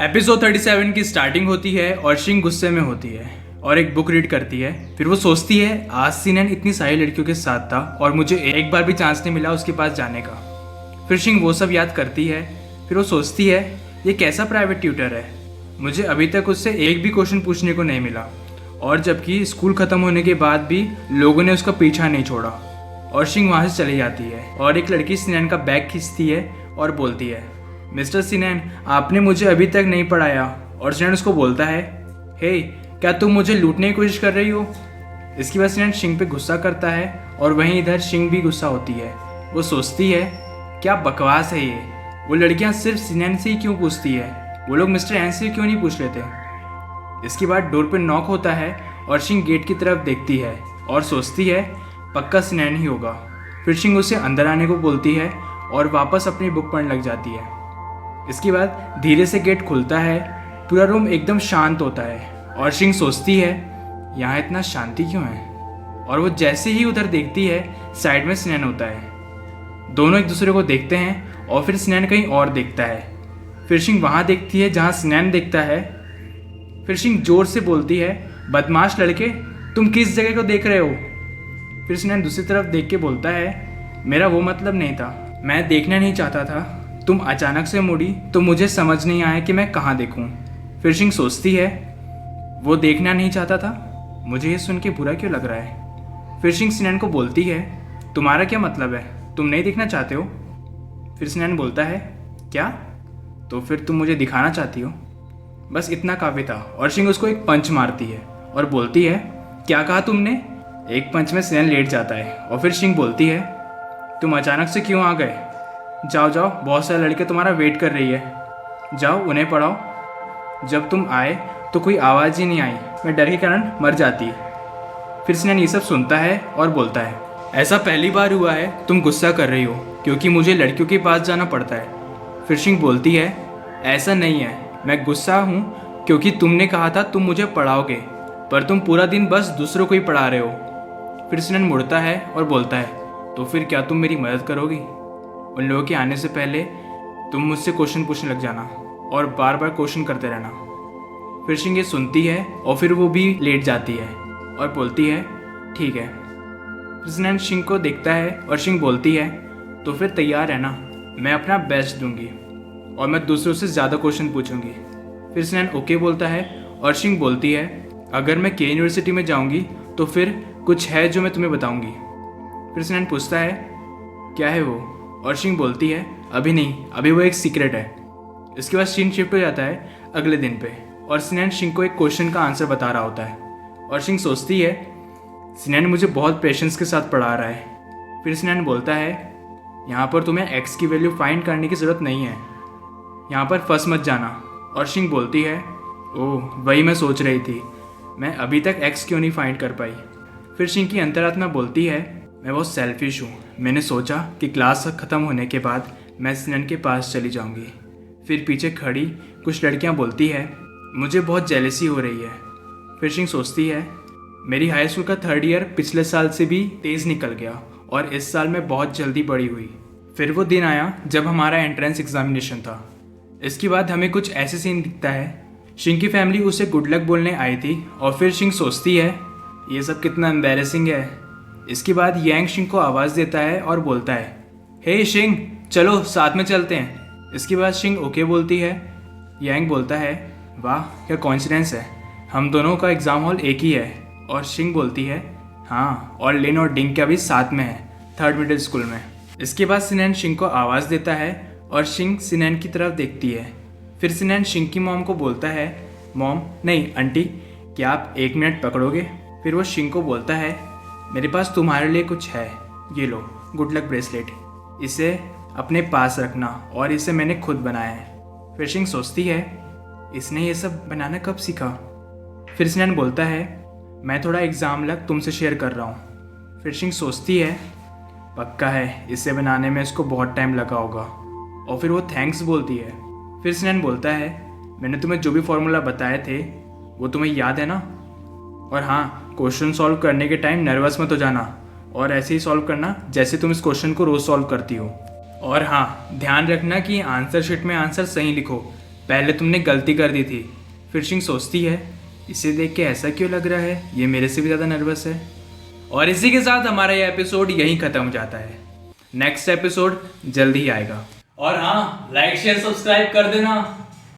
Episode 37 की starting होती है और शिंग गुस्से में होती है और एक बुक रीड करती है। फिर वो सोचती है आज सिनन इतनी सारी लड़कियों के साथ था और मुझे एक बार भी चांस नहीं मिला उसके पास जाने का। फिर शिंग वो सब याद करती है। फिर वो सोचती है ये कैसा प्राइवेट ट्यूटर है, मुझे अभी तक उससे एक भी क्वेश्चन पूछने को नहीं मिला, और जबकि स्कूल ख़त्म होने के बाद भी लोगों ने उसका पीछा नहीं छोड़ा। और शिंग वहाँ से चली जाती है और एक लड़की सिनन का बैग खींचती है और बोलती है मिस्टर सिनन आपने मुझे अभी तक नहीं पढ़ाया। और सिनन उसको बोलता है हे क्या तुम मुझे लूटने की कोशिश कर रही हो। इसके बाद सिनन शिंग पे गुस्सा करता है और वहीं इधर शिंग भी गुस्सा होती है। वो सोचती है क्या बकवास है ये, वो लड़कियां सिर्फ सिनन से ही क्यों पूछती है, वो लोग मिस्टर एन से क्यों नहीं पूछ लेते। इसके बाद डोर पे नॉक होता है और शिंग गेट की तरफ देखती है और सोचती है पक्का सिनन ही होगा। फिर शिंग उसे अंदर आने को बोलती है और वापस अपनी बुक पढ़ने लग जाती है। इसके बाद धीरे से गेट खुलता है, पूरा रूम एकदम शांत होता है और शिंग सोचती है यहाँ इतना शांति क्यों है। और वो जैसे ही उधर देखती है साइड में सिनन होता है। दोनों एक दूसरे को देखते हैं और फिर सिनन कहीं और देखता है। फिर शिंग वहाँ देखती है जहाँ सिनन देखता है। फिर शिंग जोर से बोलती है बदमाश लड़के तुम किस जगह को देख रहे हो। फिर सिनन दूसरी तरफ देख के बोलता है मेरा वो मतलब नहीं था, मैं देखना नहीं चाहता था, तुम अचानक से मुड़ी तो मुझे समझ नहीं आया कि मैं कहाँ देखूं। फिर शिंग सोचती है वो देखना नहीं चाहता था, मुझे ये सुन के बुरा क्यों लग रहा है। फिर शिंग सिनन को बोलती है तुम्हारा क्या मतलब है, तुम नहीं देखना चाहते हो। फिर सिनन बोलता है क्या, तो फिर तुम मुझे दिखाना चाहती हो। बस इतना काफ़ी था और शिंग उसको एक पंच मारती है और बोलती है क्या कहा तुमने। एक पंच में सिनन लेट जाता है और फिर शिंग बोलती है तुम अचानक से क्यों आ गए, जाओ जाओ बहुत सारे लड़के तुम्हारा वेट कर रही है, जाओ उन्हें पढ़ाओ। जब तुम आए तो कोई आवाज़ ही नहीं आई, मैं डर के कारण मर जाती। फिर सिनन ये सब सुनता है और बोलता है ऐसा पहली बार हुआ है तुम गुस्सा कर रही हो क्योंकि मुझे लड़कियों के पास जाना पड़ता है। फिर शिंग बोलती है ऐसा नहीं है, मैं गुस्सा हूँ क्योंकि तुमने कहा था तुम मुझे पढ़ाओगे पर तुम पूरा दिन बस दूसरों को ही पढ़ा रहे हो। फिर सिनन मुड़ता है और बोलता है तो फिर क्या तुम मेरी मदद करोगी, उन लोगों के आने से पहले तुम मुझसे क्वेश्चन पूछने लग जाना और बार बार क्वेश्चन करते रहना। फिर शिंग ये सुनती है और फिर वो भी लेट जाती है और बोलती है ठीक है। फिर सिनन शिंग को देखता है और शिंग बोलती है तो फिर तैयार है ना, मैं अपना बेस्ट दूंगी और मैं दूसरों से ज़्यादा क्वेश्चन पूछूंगी। फिर सिनन ओके बोलता है और शिंग बोलती है अगर मैं के यूनिवर्सिटी में जाऊंगी तो फिर कुछ है जो मैं तुम्हें बताऊंगी। फिर सिनन पूछता है क्या है वो, और शिंग बोलती है अभी नहीं, अभी वो एक सीक्रेट है। इसके बाद शिंग शिफ्ट हो जाता है अगले दिन पे और सिनन शिंग को एक क्वेश्चन का आंसर बता रहा होता है और शिंग सोचती है सिनन मुझे बहुत पेशेंस के साथ पढ़ा रहा है। फिर सिनन बोलता है यहाँ पर तुम्हें एक्स की वैल्यू फाइंड करने की ज़रूरत नहीं है, यहाँ पर फंस मत जाना। और शिंग बोलती है ओह वही मैं सोच रही थी, मैं अभी तक एक्स क्यों नहीं फाइंड कर पाई। फिर शिंग की अंतरात्मा बोलती है मैं बहुत सेल्फिश हूँ, मैंने सोचा कि क्लास ख़त्म होने के बाद मैं सिनन के पास चली जाऊँगी। फिर पीछे खड़ी कुछ लड़कियाँ बोलती है मुझे बहुत जेलसी हो रही है। फिर शिंग सोचती है मेरी हाई स्कूल का 3rd ईयर पिछले साल से भी तेज़ निकल गया और इस साल मैं बहुत जल्दी बड़ी हुई। फिर वो दिन आया जब हमारा एंट्रेंस एग्जामिनेशन था। इसके बाद हमें कुछ ऐसे सीन दिखता है, शिंग की फैमिली उसे गुड लक बोलने आई थी और फिर शिंग सोचती है ये सब कितना एम्बेरसिंग है। इसके बाद यांग शिंग को आवाज़ देता है और बोलता है हे शिंग चलो साथ में चलते हैं। इसके बाद शिंग ओके बोलती है। यांग बोलता है वाह क्या कोइंसिडेंस है, हम दोनों का एग्ज़ाम हॉल एक ही है। और शिंग बोलती है हाँ, और लिन और डिंग का भी साथ में है 3rd मिडिल स्कूल में। इसके बाद सिनन शिंग को आवाज़ देता है और शिंग सिनन की तरफ देखती है। फिर सिनन शिंग की मॉम को बोलता है मॉम नहीं आंटी क्या आप 1 मिनट पकड़ोगे। फिर वो शिंग को बोलता है मेरे पास तुम्हारे लिए कुछ है, ये लो गुड लक ब्रेसलेट, इसे अपने पास रखना और इसे मैंने खुद बनाया है। फिर शिंग सोचती है इसने ये सब बनाना कब सीखा। फिर सिनन बोलता है मैं थोड़ा एग्ज़ाम लग तुमसे शेयर कर रहा हूँ। फिर शिंग सोचती है पक्का है इसे बनाने में इसको बहुत टाइम लगा होगा और फिर वो थैंक्स बोलती है। फिर सिनन बोलता है मैंने तुम्हें जो भी फॉर्मूला बताए थे वो तुम्हें याद है ना, और हाँ क्वेश्चन सॉल्व करने के टाइम नर्वस मत हो जाना और ऐसे ही सॉल्व करना जैसे तुम इस क्वेश्चन को रोज़ सॉल्व करती हो। और हाँ ध्यान रखना कि आंसर शीट में आंसर सही लिखो, पहले तुमने गलती कर दी थी। फिर शिंग सोचती है, इसे देख के ऐसा क्यों लग रहा है, ये मेरे से भी ज़्यादा नर्वस है। और इसी के साथ हमारा ये एपिसोड यहीं ख़त्म हो जाता है। नेक्स्ट एपिसोड जल्द ही आएगा। और हाँ, लाइक शेयर सब्सक्राइब कर देना।